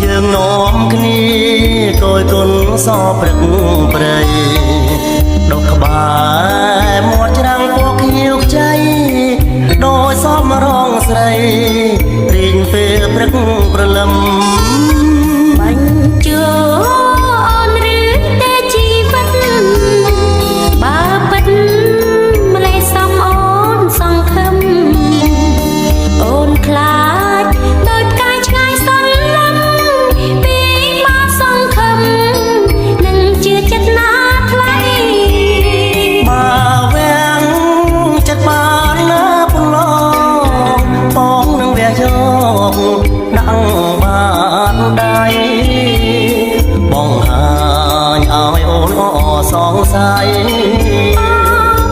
យើងនាំគ្នាគយគុណសព្រឹកព្រៃដុកក្បែរមាត់ច្រាំងពណ៌ខៀវខ្ចីដោយសមរងស្រីរីងពេលព្រឹកព្រលឹមបាញ់ជូអូនឬតែជីវិតបើពិតម្លេះសំអូនសង្ឃឹមអូនខ្លាចដោយផ្កាយឆ្ងាយសន្លឹមពីមកសង្ឃឹមនឹងជឿចិត្តណាថ្លៃបើវាំងចិត្តបានណាប្រឡងបងនឹងវះយកដាក់បានដៃបងហាញឲ្យអូនអសងសាយ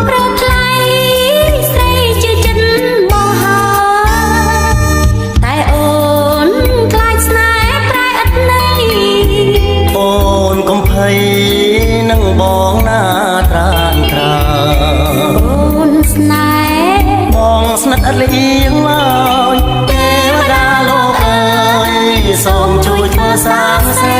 ប្រថ្លៃស្រីជឿចិត្តមកហើយតែអូនខ្លាចស្នេហ៍ប្រែឥតន័យអូនកុំភ័យនឹងបងណាត្រានត្រាអូនស្នេហ៍បងស្និទ្ធឥតលៀងឡើយទេវតាលោកអើយសូមជួយធ្វើសាងសី